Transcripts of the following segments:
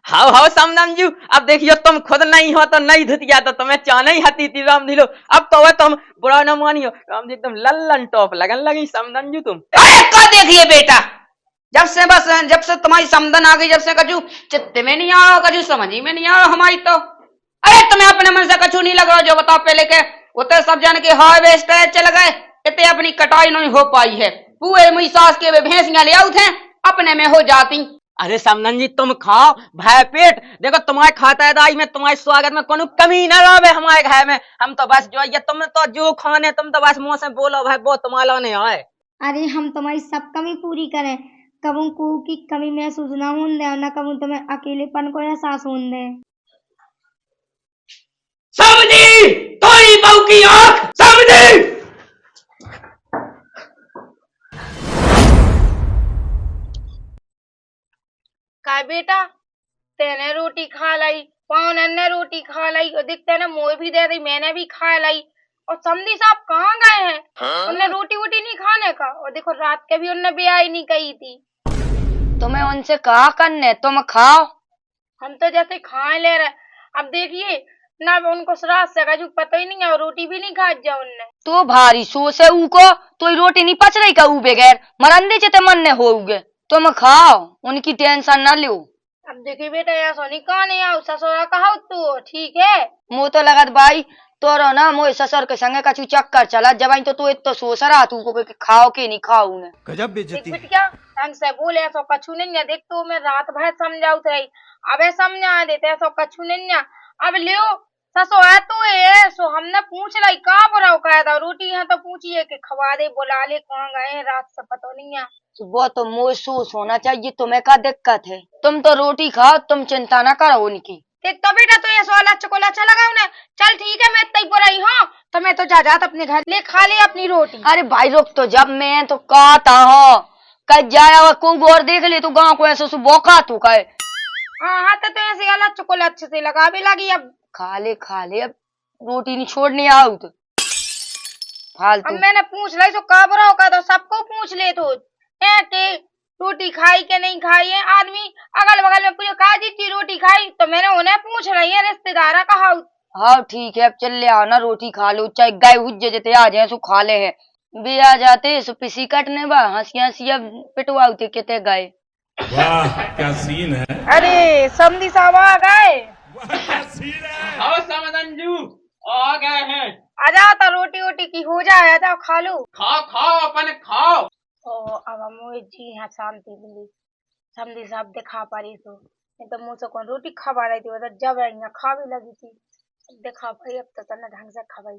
How how समझू। अब देखियो तुम खुद नहीं हो तो नहीं धुतिया तो तुम्हें चाहना ही हती थी राम ढीलो। अब तो वह तुम बुरा न मानियो राम जी एकदम लल्लन टॉप लगन लगी समझू तुम। अरे का देखिए बेटा, जब से तुम्हारी समधन आ गई, जब से कछु चित्त में नहीं आ रहा, कछु समझ ही में नहीं आ रहा हमारी तो। अरे तुम्हें अपने मन से कछु नहीं लग रहा, जो बताओ पहले के उतने सब जन के हार्वेस्ट चल गए, इतने अपनी कटाई नहीं हो पाई है। पूरे मुई सास के वे भैंसियां ले आउत हैं, अपने में हो जाती। अरे समनन जी तुम खाओ भाई पेट। देखो तुम्हारे खातिरदारी में तुम्हारे स्वागत में कोनो कमी न रहे हमारे घर में। हम तो बस जो ये तुम तो जो खाने तुम तो बस मुंह से बोलो भाई वो तुम्हारा नहीं आए। अरे हम तुम्हारी सब कमी पूरी करें, कबू को की कमी महसूस ना होने दे, ना कबू तुम्हें अकेलेपन को एहसास होने दे। समझी थोड़ी बहू की आंख, समझी। का बेटा तेने रोटी खा लाई, पौन ने रोटी खा लाई, और दिखते ने मोए भी दे दी, मैंने भी खा लाई। और समधी साहब कहाँ गए हैं? उनने रोटी वोटी नहीं खाने का, और देखो रात के भी उनने ब्याह नहीं कही थी। तुम्हें उनसे कहा करने, तुम खाओ। हम तो जैसे खाए ले रहे। अब देखिए ना उनको रात से कछु पता ही नहीं है, और रोटी भी नहीं खा जा उनने। तो भारी सोच है उको, तो रोटी नहीं पच रही का ऊ बगैर मरंदे चते मन ने होगे। तुम खाओ, उनकी टेंशन न लो। अब देखिए बेटा ऐसा नहीं कहने आओ, ससुरा कहा तू ठीक है। मुँह तो लगत भाई तोरो ना मोए ससुर के संगे कछु चक्कर चला जब तो तू इतो सोच रहा तू को खाओ के नहीं खाओ ने। गजब बेइज्जती। क्या ढंग से बोले, ऐसा कछु नहीं है। देख तो मैं रात भर समझाऊ थे, अबे समझा देते ऐसा कछु नहीं है। अब लियो ससो है तो ये सो हमने पूछ लाई का बुरा कहा था, रोटी है तो पूछिए कि खवा दे, बुला ले, कहाँ गए हैं रात से पता नहीं है। वो तो महसूस होना चाहिए, तुम्हें क्या दिक्कत है? तुम तो रोटी खाओ, तुम चिंता ना करो उनकी। देख तो बेटा तो ये सोला चकोला अच्छा लगा उन्हें। चल ठीक है मैं इतना ही बुराई हूँ, तो मैं तो जा जात अपने घर, ले खा ले अपनी रोटी। अरे भाई रुक तो, जब मैं तो कहता हूँ कल जाया को और देख ले तू गाँव को ऐसे बौका तू कहे। हाँ तो ऐसे अलग चकोला अच्छे से लगा भी लगी। अब खा ले अब रोटी नहीं छोड़नी आओ तो फालतू। अब मैंने पूछ ली तो का बुरा होगा, तो सबको पूछ ले तो के रोटी खाई के नहीं खाई है। आदमी अगल बगल में पूछे कहा जी रोटी खाई, तो मैंने उन्हें पूछ रही है रिश्तेदारा कहा। हाँ ठीक है, अब चल ले आओ ना, रोटी खा लो, चाहे गाय हुज्जे जते आ जाए सो खा ले है। बे आ जाते सो पिसी कटने बा हंसी हंसी अब पिटवाते किते गए। वाह क्या सीन है। अरे समधी साहब आ गए। वाह क्या सीन है। हाउ समझू आ गए हैं। आ जाओ तो रोटी वोटी की हो जाए, आ जाओ खा लो। खाओ खाओ अपन खाओ। ओ अब मुझे जी हाँ शांति मिली, समधी साहब दिखा पा रही तो नहीं तो मुँह से कौन रोटी खा रही थी, मतलब जब यहाँ खा भी लगी थी देखा भाई। अब तो तने ढंग से खवाई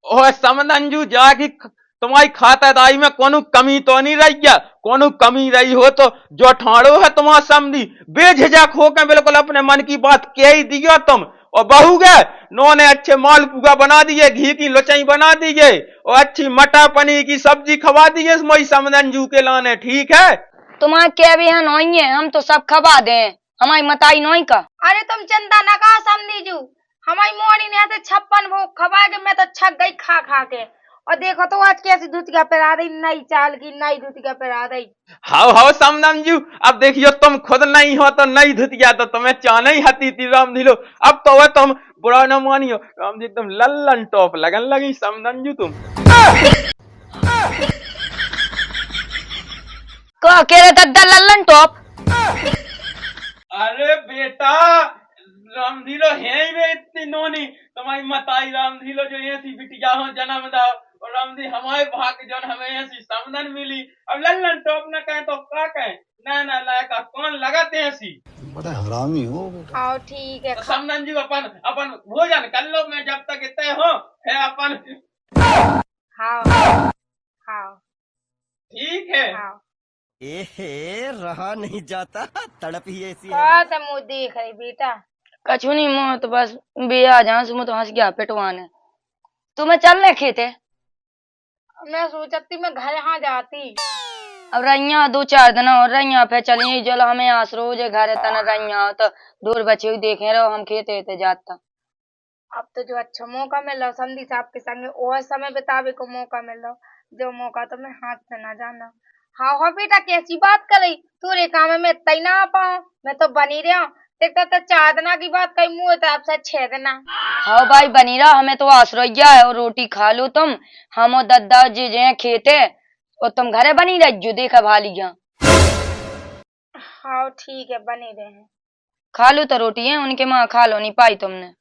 ओह समझू जाके तुम्हारी खातिरदारी में कोनो कमी तो नहीं रही है। कोनो कमी रही हो तो जो ठाड़ो है तुम्हारा समझी बेझिझक होकर बिल्कुल अपने मन की बात कह ही दियो तुम। और बहू गए नो ने अच्छे मालपुआ बना दिए, घी की लुचाई बना दिए, और अच्छी मटर पनीर की सब्जी खवा दिए मोई समझू के लाने। ठीक है तुम्हारे क्या भी नहीं है, हम तो सब खवा दे, हमारी मताई नहीं का। अरे तुम चिंता न कहा समझीजू, हमारी मोड़ी ने ऐसे 56 भोग खवा के मैं तो छक गई खा खा के। और देखो तो आज कैसी धुतिया पिला रही, नई चाल की नई धुतिया पिला रही। हाउ हाउ समझू। अब देखियो तुम खुद नहीं हो तो नहीं धुतिया तो तुम्हें चाहना ही हती थी राम ढीलो। अब तो वह तुम बुरा न मानियो राम जी एकदम लल्लन टॉप लगन लगी समझू तुम। कह रहे दद्दा लल्लन टॉप। अरे बेटा रामधीलो है ही वे इतनी नोनी तुम्हारी मताई रामधीलो जो ऐसी बिटिया हो जन्म दा, और रामधी हमारे भाग जो हमें ऐसी समधन मिली। अब लल्लन टॉप न कहे तो क्या कहे, ना लायका कौन लगाते ऐसी। बड़ा हरामी हो बेटा। आओ ठीक है समधन जी अपन अपन भोजन कर लो, मैं जब तक इतने हो है अपन। हाँ हाँ हाँ ठीक है हाँ। एहे रहा नहीं जाता, तड़प ही ऐसी है। क्या तुम मुँह देख रही बेटा? कछु नहीं, मुँह तो बस बे आ जहाँ से मुँह तो हंस गया पिटवाने। तुम्हें चलने खेते? मैं सोचती मैं घर यहाँ जाती। अब रैया 2-4 दिन और रैया फिर चलिए जल हमें आसरो जे घर तन रैया तो दूर बचे हुए देखे रहो हम खेते थे जाता। अब तो जो अच्छा मौका मिल रहा संधि साहब के संगे और समय बितावे को मौका मिल रहा, जो मौका तो मैं हाथ से ना जाना। हाँ हाँ बेटा कैसी बात कर रही तूरे काम में इतना ही ना आ पाऊँ मैं तो बनी रहा हूँ देखता तो 4 दिना की बात कही मुँह तो आपसे 6 दिना। हाँ भाई बनी रहा हमें तो आश्रया है और रोटी खा लो तुम हम और दद्दा जी जे खेते और तुम घरे बनी रह जो देखा भाली जा हाँ ठीक है बने रहे हैं। खा लो तो रोटी है उनके माँ खा लो नहीं पाई तुमने।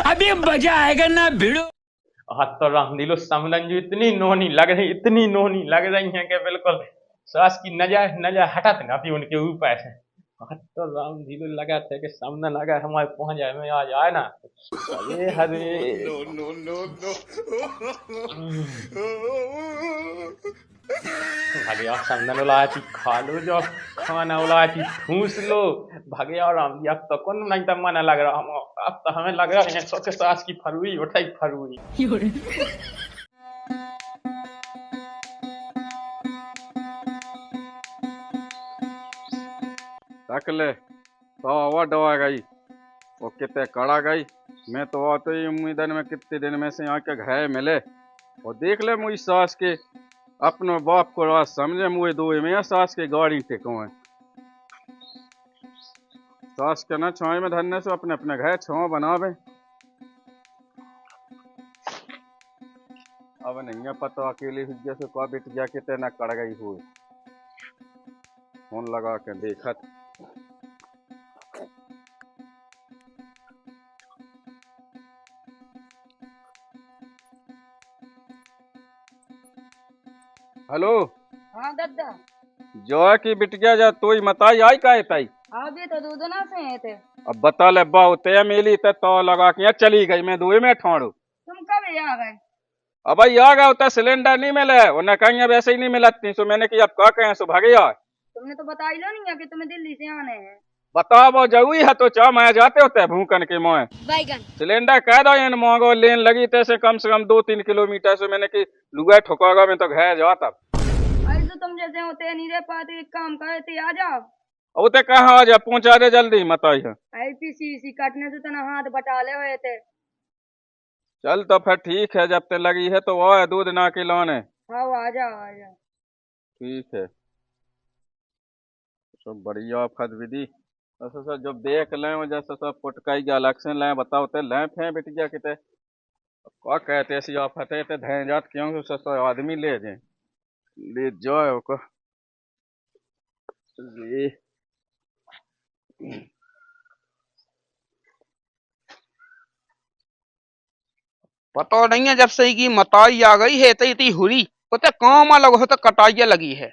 अभी मजा आएगा ना भिड़ो। हाथ तो राम दिलो समलन जो इतनी नोनी लग रही है कि बिल्कुल सास की नजर हटत ना थी उनके ऊपर से। हाथ तो राम दिलो लगा था कि सामने लगा हमारे पहुंच जाए में आ जाए ना। अरे हरे भगया सामने उलाया थी खा लो जो खाना उलाया थी ठूस लो भगया राम जी अब तो कौन नहीं तो मन लग रहा अब तो हमें लग रहा है सोचे सास की फरुई उठाई फरुई। रख ले तो हवा दवा गई वो कितने कड़ा गई। मैं तो आते ही उम्मीदन में कितने दिन में से यहाँ के घर मिले और देख ले मुझी सास के अपने बाप को रात समझे मुझे दो में सास के गाड़ी टिको है सास के न छाए में धरने से अपने अपने घर छाव बनावे। अब नहीं है पता अकेले हिज्जे से का बिट गया कितने न कड़ गई हुई फोन लगा के देखा हेलो हाँ दद्दा जो है कि बिटिया जा तू ही मताई आई का ताई अभी तो 2 दिना से हैं थे। अब बता ले बाऊ ते मिली तो लगा के यहाँ चली गई मैं दुए में ठोड़ू। तुम कब यहाँ गए? अब भाई आ गया होता सिलेंडर नहीं मिले उन्हें कहीं अब ऐसे ही नहीं मिलती सो मैंने कि अब क्या कहें सो भागे यार तुमने तो बताई लो नहीं है कि तुम्हें दिल्ली से आने हैं। बताओ वो जरूरी है तो चाह मैं जाते होते भूकन के मोए सिलेंडर कह दो इन मोंगो लेन लगी तैसे कम से कम 2-3 किलोमीटर से मैंने कि लुगा ठोकागा मैं तो घर जाता। ऐसे तुम जैसे होते नहीं रह पाते एक काम करते आ जाओ। वो तो कहाँ आ जा पहुंचा दे जल्दी मताई है IPCC काटने से तना हाथ बटाले हुए थे। चल तो फिर ठीक है जब तक लगी है तो वो है दूध ना के लाने। हाँ आ जाओ आ जाओ। ठीक है सब बढ़िया फद विधि ऐसा सब जब देख लें जैसे सब पुटकाई गया लक्षण लें बताओ ते लें फे बिटिया किते क्या कहते ऐसी आफत है ते धैर्य जात क्यों सस्ता आदमी ले जाए ले जाओ को ये पता नहीं है जब से की मताई आ गई है तो इतनी हुरी तो काम अलग हो तो कटाइया लगी है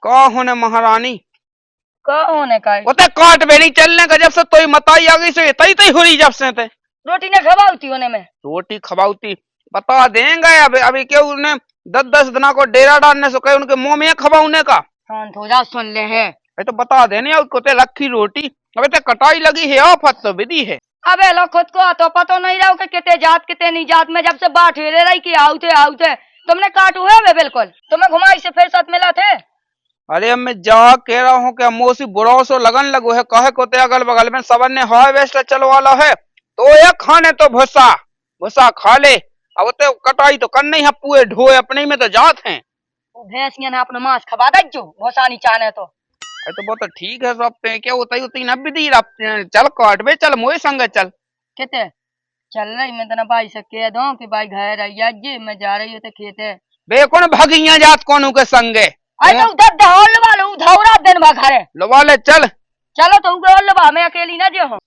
का होने महारानी का होने का है? वो तो काट बेरी चलने का जब से तो मताई आ गई से तई तई हुरी जब से थे रोटी ने खबाउती होने में रोटी खबाउती बता देंगे अभी क्यों उन्हें 10-10 दिना को डेरा डालने से कहे उनके मुंह में खबाउने का शांत हो जा सुन ले है तो बता देने उसको ते रखी रोटी अबे तो कटाई लगी है आफत तो विधि है। अबे लो खुद को तो पता नहीं रहा कि कितने जात कितने नहीं जात में जब से बात फेरे रही कि आउते तुमने काटू है वे बिल्कुल तुम्हें घुमाई से फिर साथ मिला थे। अरे मैं जा कह रहा हूँ कि मोसी बुढ़ाओ सो लगन लगो है कहे को ते अगल बगल में सबन ने हाई वेस्ट चलवाला है तो ये खाने तो भूसा खा ले अब तो कटाई तो कर नहीं है पूरे ढोए अपने में तो जात हैं भैंसिया ने अपना मांस खबा दो भोसानी चाहने तो अरे तो बहुत ठीक है सब पे क्या होता है तीन अब दी चल काट बे चल मोए संग चल कहते चल रही मैं तना भाई से कह दो कि भाई घर आइया जी मैं जा रही हूँ तो खेते बे कौन भगिया जात कौन के संगे अरे उधर ढोल वालो उधौरा दिन भा घरे लवा ले चल चलो तो उगल लबा मैं अकेली ना जो हूँ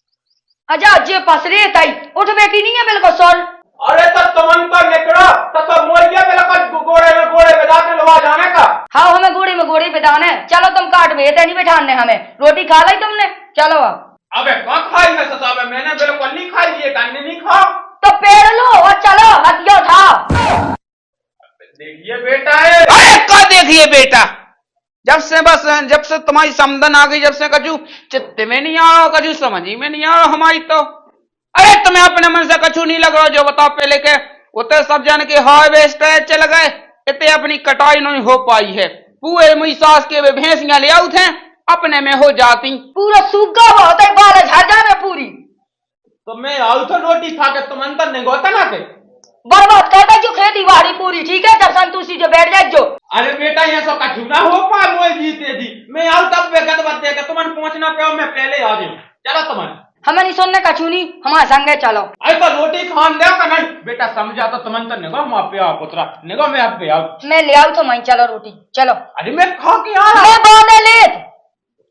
अजा जे पसरे ताई उठ बेटी नहीं है बिल्कुल सोल अरे तब तुमन पर निकला तो मोरिया पे लगा गोड़े में जाके लवा जाने का हाँ हमें गोड़ी बिठाने चलो तुम काट भेजते नहीं बिठाने हमें रोटी खा ली तुमने चलो अब अबे कहाँ खाई है ससाबे मैंने बिल्कुल नहीं खाई ये कान्ने नहीं खा तो पेड़ लो और चलो हथिया उठा देखिए बेटा है अरे का देखिए बेटा जब से तुम्हारी समदन आ गई जब से कछु चित्त में नहीं आ रहा कछु समझ में नहीं आ रहा हमारी तो अरे तुम्हें अपने मन से कछु नहीं लग रहा जो बताओ पहले के उतने सब जन के हाई वेस्ट चल गए इतने अपनी कटाई नहीं हो पाई है पूरे मुई सास के भैंसियां ले आउट हैं अपने में हो जाती पूरा सूखा हुआ होता है बाल झाड़ जाना पूरी तो मैं आउट रोटी खा के तुम अंतर नहीं गोता ना के बर्बाद कर दे जो खेती बाड़ी पूरी, ठीक है? जब संतुष्टि जो बैठ जाए जो। अरे बेटा ये सब कछु ना हो पा मोए जीते जी मैं आउ तब बेगत बात देगा तुमन पहुंचना पे मैं पहले आ जाऊं चलो तुमन हमें नहीं सुनने कछु नहीं, हमारे संगे चलो। अरे तो रोटी खान दे का नहीं बेटा समझा तो तुमन तो निगो मैं पे आओ पुत्रा निगो मैं अब पे आओ मैं ले आऊ तो मैं चलो रोटी चलो। अरे मैं खा के आ रहा मैं बांधे ले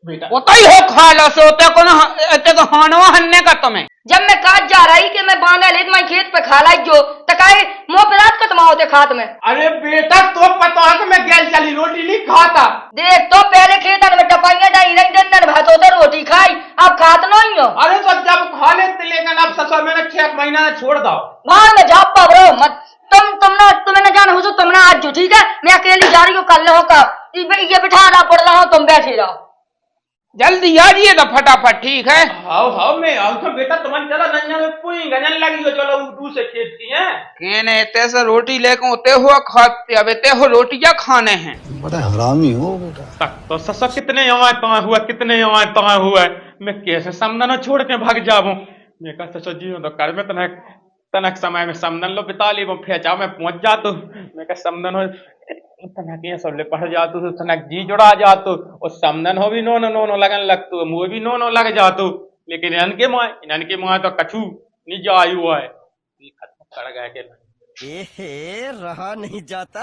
बेटा होता ही हो खा लो सो ते को ना ते को हानवा हन्ने का तुम्हें जब मैं काट जा रही कि मैं बांधा ले मैं खेत पे खा लाई जो तकाई मुंह पे रात कतमा होते खात में। अरे बेटा तो पता है कि मैं गैल चली रोटी नहीं खाता देख तो पहले खेतन में टपाइया जाई नहीं दिन भात होते रोटी खाई अब खात नहीं हो। अरे तो जब खा लेते लेकिन अब ससुर मैंने 6 महीना छोड़ दो भाग में झाप पावरो मत तुम्हें न जाना हो तो तुम ना आज जो ठीक है मैं अकेली जा रही हूँ कल हो का ये बिठा रहा पड़ रहा हूँ तुम बैठे रहो जल्दी आ जाइए तो फटाफट ठीक है। हाँ मैं आऊ तो बेटा तुम्हारी चला नंजा में पुई गजन लगी हो चलो दूसरे खेत की है कहने इतने से रोटी लेकर होते हुआ खाते अब इतने हो रोटियां खाने हैं बड़ा हरामी हो बेटा तो ससुर कितने यहाँ हुआ कितने यहाँ हुआ मैं कैसे समदन छोड़ के भाग जाऊं मैं कहा ससुर जी तो कर में तनक समय में समदन लो बिता ली वो फेंचा में पहुंच जातो मैं कहा समदन हो तनक ये सब ले पढ़ जातो तो तनक जी जुड़ा जातो और समदन हो भी नो लगन लगतो मुँह भी नो लग जातो लेकिन इनके माँ तो कछु नहीं जायु हुआ है खत्म कर गए के रहा नहीं जाता।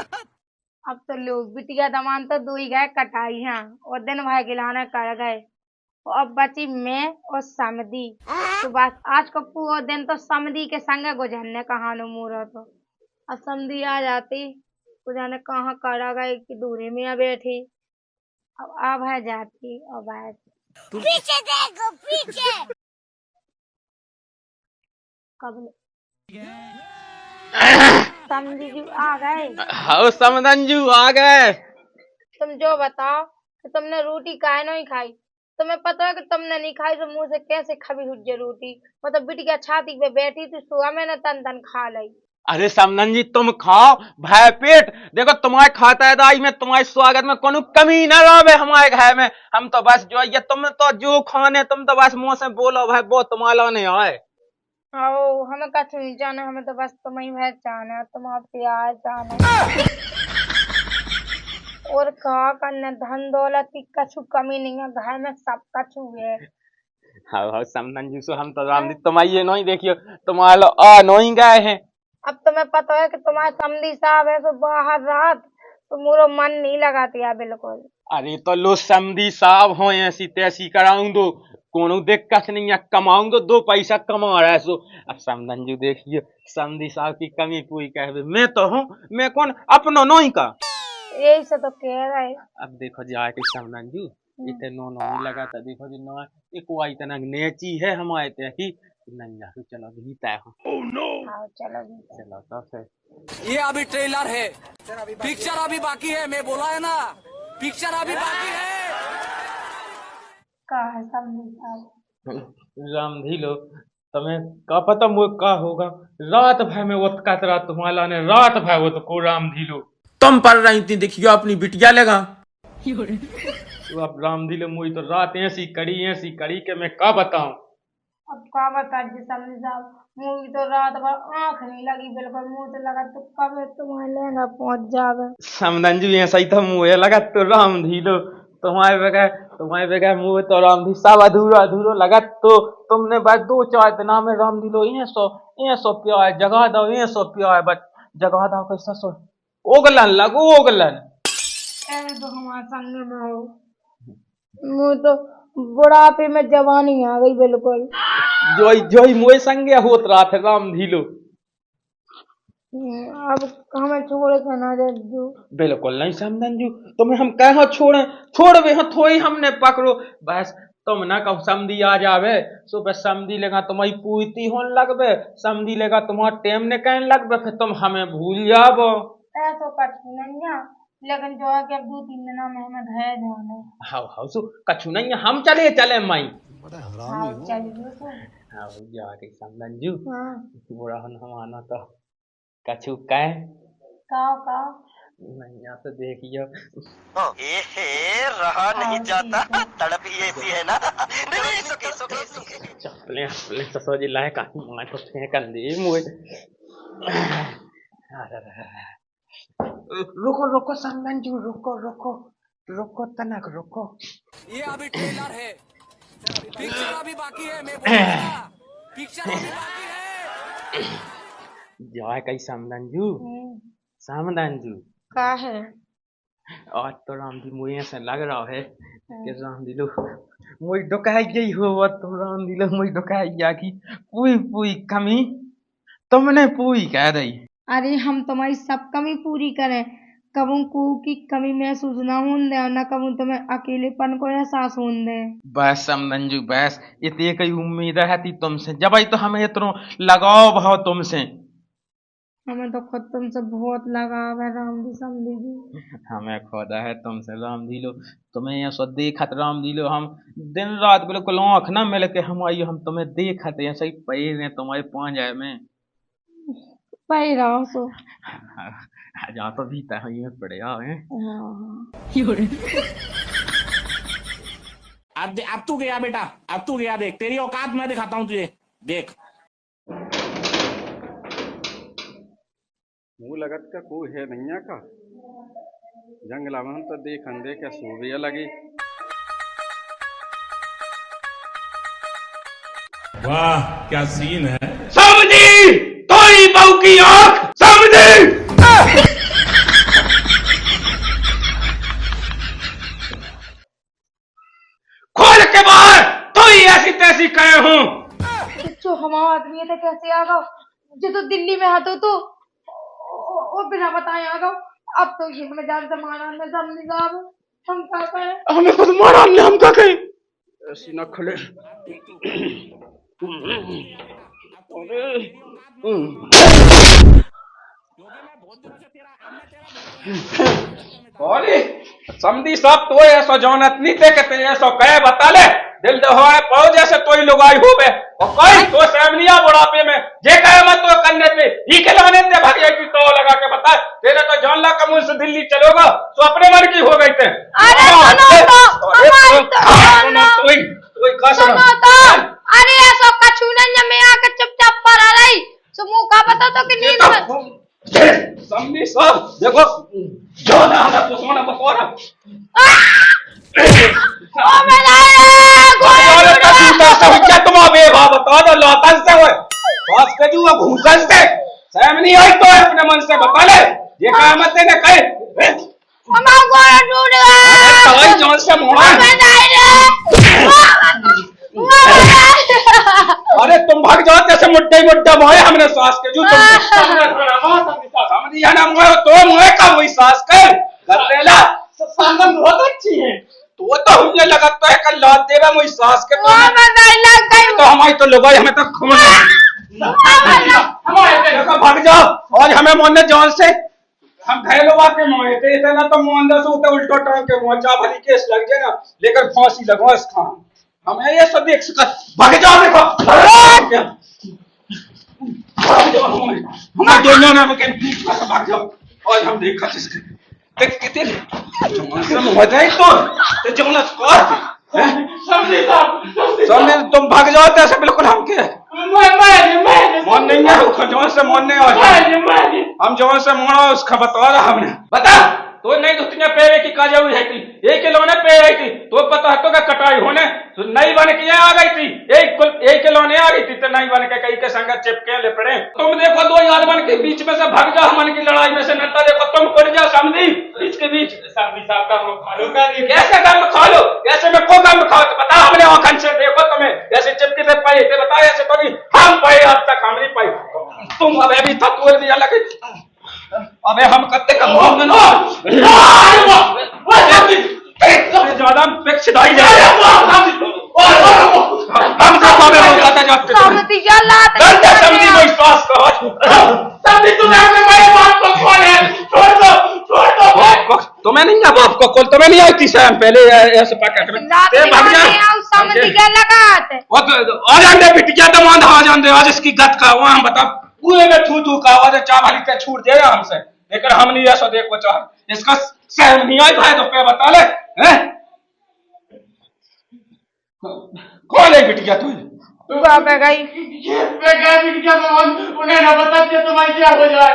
अब तो लोग बिटिया दमान तो 2 ही गए कटाई हैं और दिन भाई गिलाने कर गए और अब बची मैं और समधी तो बस आज का पूरा दिन तो समधी के संग गुजरने कहानो मुँह तो अब समधी आ जाती तो जाने कहाँ करा गए कि दूरी में बैठी अब है जाती अब है पीछे देखो पीछे कब समधी जी आ गए। हाँ समदंजू आ गए। तुम जो बताओ कि तुमने रोटी काहे नहीं खाई, तुम्हें पता है कि तुमने नहीं खाई तो मुंह से कैसे खबी हुज्जे रोटी मतलब बिटिया छाती पे बैठी थी सुबह मैंने तन खा ली। अरे समदन जी तुम खाओ भाई पेट देखो तुम्हारे खाता दाई में तुम्हारे स्वागत में कोनो कमी न रहे हमारे घर में हम तो बस जो ये तुम तो जो खाने तुम तो बस मुंह से बोलो भाई वो तुम्हारा नहीं आए। आओ हमें कछु नहीं जाना हमें तो बस तुम ही भैंस जाना तुम आप प्याज जाना और कहा करने धन दौलत की कछु कमी नहीं है घर में सब कछु है। हाँ समदन जी सो हम तो राम तुम्हारी नहीं देखियो तुम्हारा आ नहीं गए हैं। अब तुम्हें पता है कि तुम्हारे समधी साहब है तो बाहर रात तो मेरा मन नहीं लगाती है बिल्कुल। अरे तो लो समधी साहब हो ऐसी तैसी कराऊं दो कोनो दिक्कत नहीं है कमाऊं दो 2 पैसा कमा रहा है सो अब समदन जी देखिए समधी साहब की कमी पूरी कह मैं तो हूँ मैं कौन अपनो नहीं का यही से तो कह रहे। अब देखो जी आके समदन जी इतने नो लगा था देखो जी नो एक वाई तना नेची है हमारे ते की नहीं यार चलो भीता है। ओह नो चलो तो फिर ये अभी ट्रेलर है पिक्चर अभी बाकी है मैं बोला है ना पिक्चर अभी बाकी है। कहा है समधी साहब राम ढीलो तुम्हें का पता मुझे का होगा रात भर में वो कतरा तुम्हारा ने रात भर वो तो को राम ढीलो तुम पढ़ रही थी देखियो अपनी बिटिया लेगा तो अब राम ढीलो मुझे तो रात ऐसी कड़ी के मैं का बताऊं। अब क्या बता जी समधी साहब मुझे तो रात भर आँख नहीं लगी बिल्कुल मुँह से लगा तो कब तुम्हारे लहंगा पहुंच जावे। समदन जी ऐसा ही था मुझे लगा तो राम ढीलो तुम्हारे बगैर मुँह तो राम ढी सब अधूरा लगा तो तुमने बस 2-4 दिन में राम ढीलो ये सो प्यार जगा दो ये सो प्यार बट जगा दो कैसा सो ओगलन तो हमारे संग में हो मुँह तो बुढ़ापे में जवानी आ गई बिल्कुल जोई मोए संगे होत रहा था राम ढीलो अब हमें छोड़ के ना जो बिल्कुल नहीं समदन जी तुम्हें हम कहा छोड़वे हो थोड़ी हमने पकड़ो बस तुम ना कहो समधी आ जावे सो बस समधी लेगा तुम्हारी पूर्ति होने लगबे समधी लेगा तुम्हारा टेम ने कहने लगबे फिर तुम हमें भूल जाबो ऐसा कछु नहीं है लेकिन जो है कि अब 2-3 दिन में हमें घर जाना है। हाँ सो कछु नहीं है हम चले माई बड़ा हरामी हो चलिए हाँ जा रही समदन जी हाँ बुरा हम आना तो कछु कहे का नहीं यहाँ से देखियो रहा नहीं जाता तड़प ही ऐसी है ना। नहीं, चपले ससुर जी लाए काफी मार तो कंदी मुझे रुको रुको समदन जी, रुको रुको रुको तनक रुको। ये अभी ट्रेलर है, पिक्चर अभी बाकी है, मैं बोला ना, पिक्चर अभी बाकी है। जय कई समदन जू, समदन जू का है आज तो राम जी मुझे ऐसा लग रहा है कि राम दिलो मुझे डुकाई गई हो, तो राम दिलो मुझे डुकाई गया कि पूरी पूरी कमी तुमने पूरी कह रही। अरे हम तुम्हारी सब कमी पूरी करें, कबू को की कमी महसूस ना होने दे, ना कबू तुम्हें अकेलेपन को एहसास होने दे। बस समदन जी बस इतनी कई उम्मीद रहती तुमसे, जब आई तो हमें इतना लगाव भाव तुमसे। हमें तो खुद तुमसे बहुत लगाव है राम जी, समझी जी। हमें खोदा है तुमसे राम दिलो, तुम्हें ये सो देखत राम दिलो, हम दिन रात बिल्कुल आँख ना मिल के हम आई, हम तुम्हें देखते ऐसे ही पैर हैं तुम्हारे पांजा में। भाई रहो सो। जा तो भी है ये पड़े हैं। अब तू गया बेटा, अब तू गया, देख तेरी औकात मैं दिखाता हूँ तुझे, देख। मुँह लगत का कोई है नहीं का जंगला में हम तो देख अंदे क्या सूर्य लगी। वाह क्या सीन है। समझी तोरी बहू की आंख, समझी खोल के बाहर तो ही ऐसी तैसी कहे हूँ। जो हमारा आदमी था कैसे आ गया, जो तो दिल्ली में हाथों तो वो बिना बताए आ गया। अब तो ये हमें जान से मारा में समझी साहब, हम क्या करें। हमें खुद मारा हमने, हम क्या कहें। ऐसी न खले समझी सब तो ऐसा जानत नहीं थे कि ऐसा कहे बता ले दिल दहाए पाओ जैसे तो ही लोग आई हो बे और कोई तो सहमनिया बुढ़ापे में जे कहे मत तो करने पे ही के लाने दे भाग जाएगी तो लगा के बता तेरे तो जान ला कमूल से दिल्ली चलोगा तो अपने मन की हो गई थे। अरे सुनो तो अरे ऐसा कछु नहीं, मैं आके चुपचाप पर आ रही सो मुंह का बता तो कि नींद में समझी सब देखो जो ना हमारा तो सोना बकवारा ओ मेरा क्या तुम अबे बता दो लौतन से वो बस के जुआ घूसन से सहमनी आई तो अपने मन से बता ले ये क्या मत ने कहे हमारा गोरा टूट गया तवाई जान से मोड़ा अरे तुम भाग जाओ जैसे मुट्ठे मुट्ठा मोए हमने सांस के जू समझी है ना मोए तो मोए का वही सांस कर लेला संगम बहुत अच्छी है तो हमने लगा तो है कल लात देवे मुझे सांस के तो हमारी तो लुगाई हमें तो खून हमारे भाग जाओ और हमें मोने जान से हम घायल हुआ के मोए थे इतना तो मोंदा से उल्टे उल्टो टांग के मोचा भली केस लग जाए ना लेकर फांसी लगवा इस खान हमें ये सब देख सका भाग जाओ देखो हमारे दोनों ने भाग जाओ और हम देखा इसके देख कितने मजा ही तो जमला स्कोर समझे तुम भाग जाओ तो ऐसे बिल्कुल हम के मन नहीं है जवान से मन नहीं हम जवान से मोड़ा उसका बता रहा हमने बता तो नहीं तो तुझे पेड़ की काजा हुई है थी एक खिलौने पे आई थी तो पता है तो क्या कटाई होने तो नई बन के आ गई थी एक खिलौने आ गई थी तो नई बन के कई के संगत चिपके ले पड़े तुम देखो दो याद बन के बीच में से भाग जाओ मन की लड़ाई में से नता देखो तुम पड़ जाओ समझी इसके बीच समझी साहब का खा लो कैसे गम खा लो ऐसे में को गम खाओ तो बता हमने आंखन से देखो तुम्हें ऐसे चिपके थे पाए थे बता ऐसे तो नहीं हम पाए अब तक हम नहीं पाए तुम अब अभी तक बोल दिया लगे अबे हम कत्ते का मुंह ना ज्यादा पिक्स दाई जा हम तो हमें बोलता जाते समझी क्या लात गलत समझी वो विश्वास करो समझी तूने अपने मेरे बाप को खोले छोड़ दो तुम्हें नहीं है बाप को खोल तुम्हें नहीं आती सैम पहले ऐसे पैकेट में ते भाग जा समझी क्या लगाते आ जाने बिटिया तो मान आ जाने आज इसकी गत का वहां बता कुएं में थू का आवाज चावल के छूट जाएगा हमसे लेकिन हम नहीं ऐसा देखो चाह इसका सहम नहीं आई भाई तो पे बता ले हैं कौन है बिटिया तू तू कहाँ पे गई? उन्हें ना बता के तुम्हारी क्या हो जाए।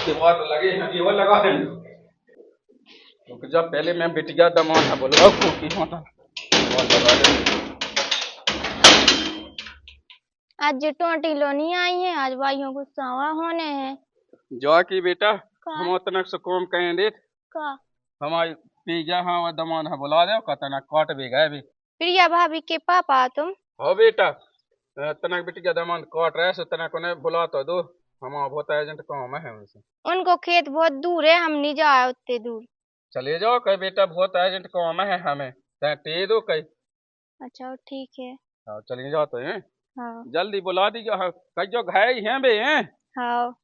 दीवार तो लगे हैं, ये वो लगा है। रुक जा, पहले मैं बिटिया दमान है बोलो की होता दीवार लगा दे। आज जिटो टीलो नहीं आई है, आज भाइयों को सावा होने हैं जो की बेटा हम उतना से कम कहें दे का। हमारी पिज्जा हाँ वो दमान है बुला दे कहता काट भी गए भी। प्रिया भाभी के पापा तुम? हो बेटा तना बिटिया दमान काट रहे सो तना को ने बुला तो दो, हमारा बहुत एजेंट काम है उनसे। उनको खेत बहुत दूर है, हम नहीं जाए उतने दूर। चले जाओ कहीं बेटा, बहुत एजेंट काम है हमें, टे दो कहीं। अच्छा ठीक है। हाँ चले जाओ तो हैं। हाँ जल्दी बुला दीजिए, हाँ कहीं जो घायल हैं बे हैं। हाँ।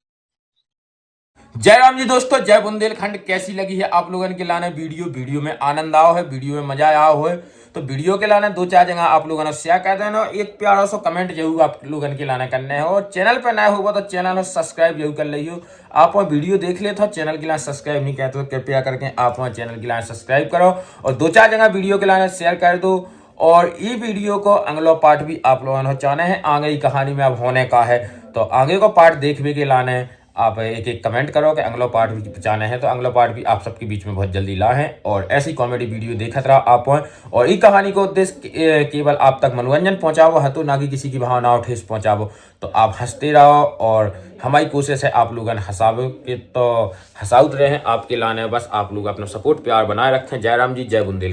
जय राम जी दोस्तों, जय बुंदेलखंड। कैसी लगी है आप लोगों के लाने वीडियो में आनंद आओ है, वीडियो में मजा आओ है तो वीडियो के लाने 2-4 जगह आप लोगों ने शेयर कर देना, एक प्यारा सा कमेंट जरूर आप लोगों के लाने करने हो। चैनल पे नया होगा तो चैनल सब्सक्राइब जरूर कर लियो। आप वीडियो देख ले तो चैनल के लाने सब्सक्राइब नहीं कहते तो कृपया करके आप चैनल के लाने सब्सक्राइब करो और 2-4 जगह वीडियो के लाने शेयर कर दो। और ये वीडियो को अगला पार्ट भी आप लोगों ने चाहना है, आगे की कहानी में अब होने का है तो आगे को पार्ट देखने के लाने आप एक कमेंट करो कि अगला पार्ट भी चाहना है तो अगला पार्ट भी आप सबके बीच में बहुत जल्दी ला है। और ऐसी कॉमेडी वीडियो देखते रहो आप। और इस कहानी को उद्देश्य केवल आप तक मनोरंजन पहुंचाओ है तो ना कि किसी की भावनाओं ठेस पहुंचाओ। तो आप हंसते रहो और हमारी कोशिश है आप लोगों हंसावे के तो हंसाउत रहे हैं आपके लाने, बस आप लोग अपना सपोर्ट प्यार बनाए रखें। जय राम जी, जय बुंदेल।